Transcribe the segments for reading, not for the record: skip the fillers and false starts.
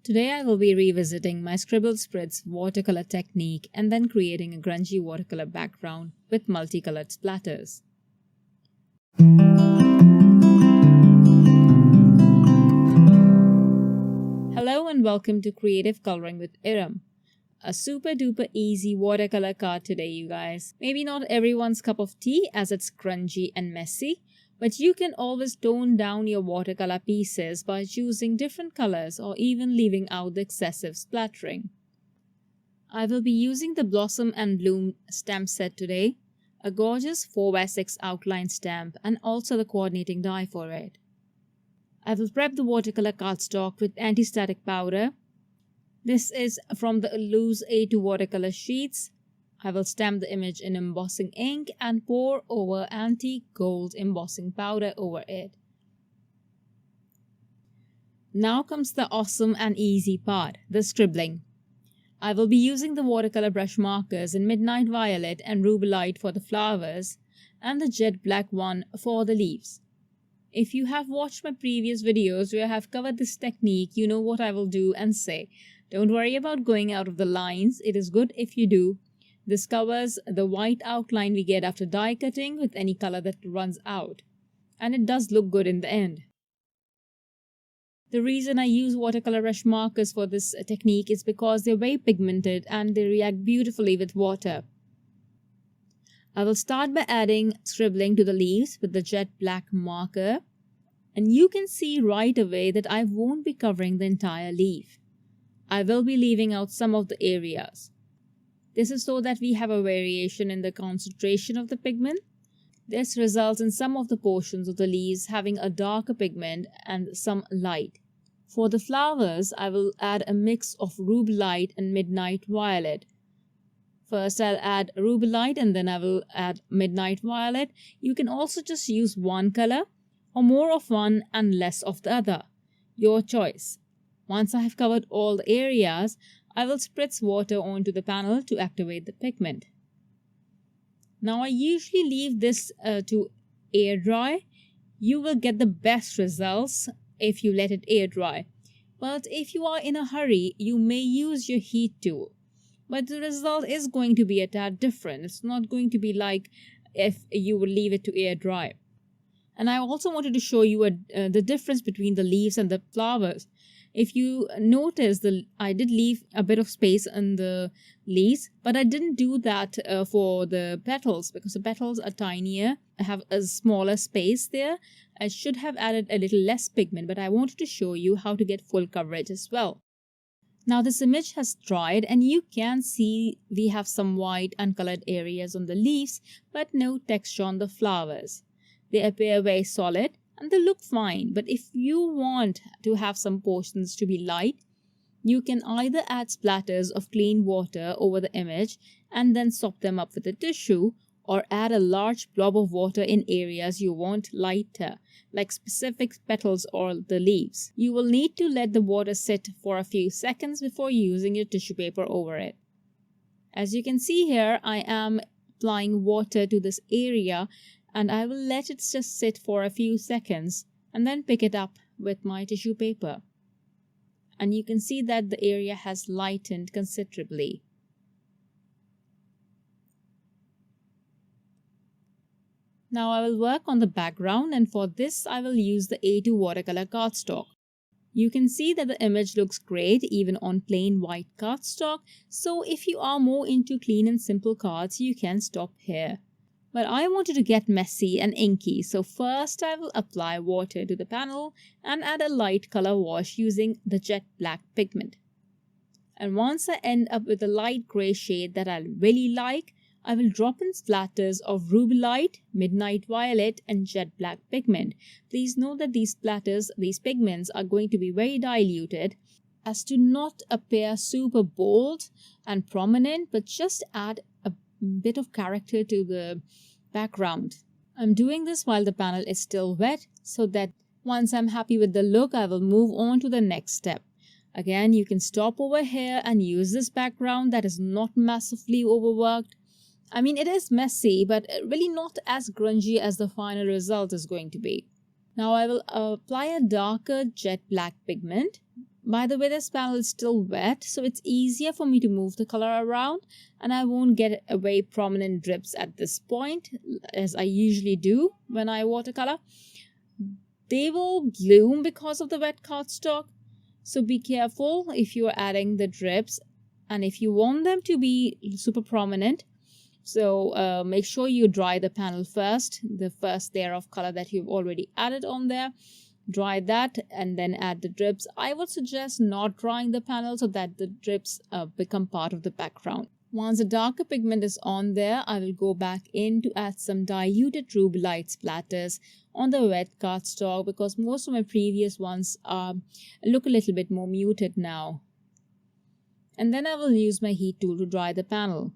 Today I will be revisiting my Scribble Spritz Watercolor Technique and then creating a grungy watercolor background with multicolored splatters. Hello and welcome to Creative Coloring with Iram. A super duper easy watercolor card today, you guys. Maybe not everyone's cup of tea as it's grungy and messy, but you can always tone down your watercolor pieces by choosing different colors or even leaving out the excessive splattering. I will be using the Blossom and Bloom stamp set today, a gorgeous 4x6 outline stamp and also the coordinating die for it. I will prep the watercolor cardstock with anti-static powder. This is from the loose A2 watercolor sheets. I will stamp the image in embossing ink and pour over antique gold embossing powder over it. Now comes the awesome and easy part, the scribbling. I will be using the watercolor brush markers in Midnight Violet and Rubelite for the flowers and the jet black one for the leaves. If you have watched my previous videos where I have covered this technique, you know what I will do and say. Don't worry about going out of the lines, it is good if you do. This covers the white outline we get after die cutting with any color that runs out. And it does look good in the end. The reason I use watercolor brush markers for this technique is because they're very pigmented and they react beautifully with water. I will start by adding scribbling to the leaves with the jet black marker. And you can see right away that I won't be covering the entire leaf. I will be leaving out some of the areas. This is so that we have a variation in the concentration of the pigment. This results in some of the portions of the leaves having a darker pigment and some light. For the flowers, I will add a mix of Rubelite and Midnight Violet. First, I'll add Rubelite and then I will add Midnight Violet. You can also just use one color or more of one and less of the other. Your choice. Once I have covered all the areas, I will spritz water onto the panel to activate the pigment. Now I usually leave this to air dry. You will get the best results if you let it air dry. But if you are in a hurry, you may use your heat tool. But the result is going to be a tad different. It's not going to be like if you would leave it to air dry. And I also wanted to show you the difference between the leaves and the flowers. If you notice, I did leave a bit of space in the leaves, but I didn't do that for the petals because the petals are tinier. I have a smaller space there. I should have added a little less pigment, but I wanted to show you how to get full coverage as well. Now this image has dried and you can see we have some white uncolored areas on the leaves, but no texture on the flowers. They appear very solid. And they look fine, but if you want to have some portions to be light, you can either add splatters of clean water over the image and then sop them up with a tissue, or add a large blob of water in areas you want lighter, like specific petals or the leaves. You will need to let the water sit for a few seconds before using your tissue paper over it. As you can see here, I am applying water to this area and I will let it just sit for a few seconds and then pick it up with my tissue paper. And you can see that the area has lightened considerably. Now I will work on the background, and for this I will use the A2 watercolor cardstock. You can see that the image looks great even on plain white cardstock, so if you are more into clean and simple cards, you can stop here. But I wanted to get messy and inky, so first I will apply water to the panel and add a light color wash using the jet black pigment. And once I end up with a light gray shade that I really like, I will drop in splatters of Rubelite, Midnight Violet and jet black pigment. Please note that these splatters, these pigments are going to be very diluted as to not appear super bold and prominent, but just add a bit of character to the background. I'm doing this while the panel is still wet so that once I'm happy with the look, I will move on to the next step. Again, you can stop over here and use this background that is not massively overworked. I mean, it is messy, but really not as grungy as the final result is going to be. Now I will apply a darker jet black pigment By the way, this panel is still wet, so it's easier for me to move the color around, and I won't get away prominent drips at this point, as I usually do when I watercolor. They will bloom because of the wet cardstock, so be careful if you are adding the drips, and if you want them to be super prominent, so make sure you dry the panel first, the first layer of color that you've already added on there. Dry that and then add the drips. I would suggest not drying the panel so that the drips become part of the background. Once the darker pigment is on there, I will go back in to add some diluted ruby light splatters on the wet cardstock, because most of my previous ones look a little bit more muted now. And then I will use my heat tool to dry the panel.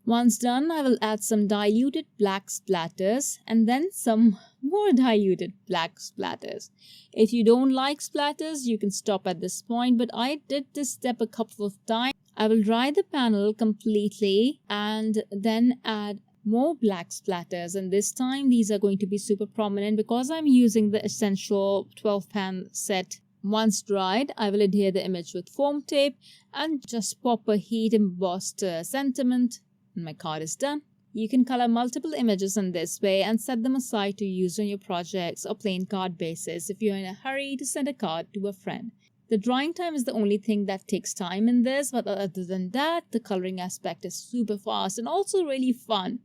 Once done, I will add some diluted black splatters and then some more diluted black splatters. If you don't like splatters, you can stop at this point, but I did this step a couple of times. I will dry the panel completely and then add more black splatters, and this time these are going to be super prominent because I'm using the Essential 12-pan set. Once dried, I will adhere the image with foam tape and just pop a heat embossed sentiment. And my card is done. You can color multiple images in this way and set them aside to use on your projects or plain card bases if you're in a hurry to send a card to a friend. The drying time is the only thing that takes time in this, but other than that, the coloring aspect is super fast and also really fun.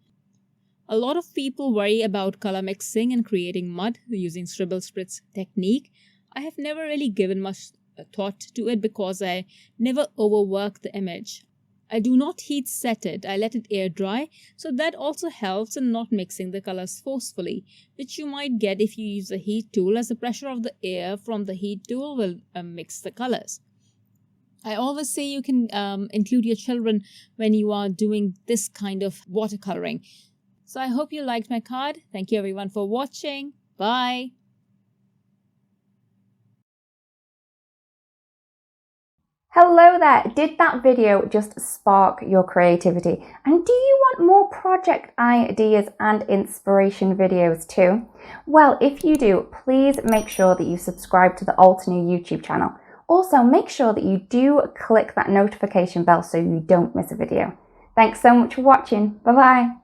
A lot of people worry about color mixing and creating mud using Scribble Spritz technique. I have never really given much thought to it because I never overwork the image. I do not heat set it, I let it air dry, so that also helps in not mixing the colors forcefully, which you might get if you use a heat tool, as the pressure of the air from the heat tool will mix the colors. I always say you can include your children when you are doing this kind of watercoloring. So I hope you liked my card. Thank you everyone for watching. Bye! Hello there! Did that video just spark your creativity? And do you want more project ideas and inspiration videos too? Well, if you do, please make sure that you subscribe to the Altenew YouTube channel. Also, make sure that you do click that notification bell so you don't miss a video. Thanks so much for watching. Bye bye!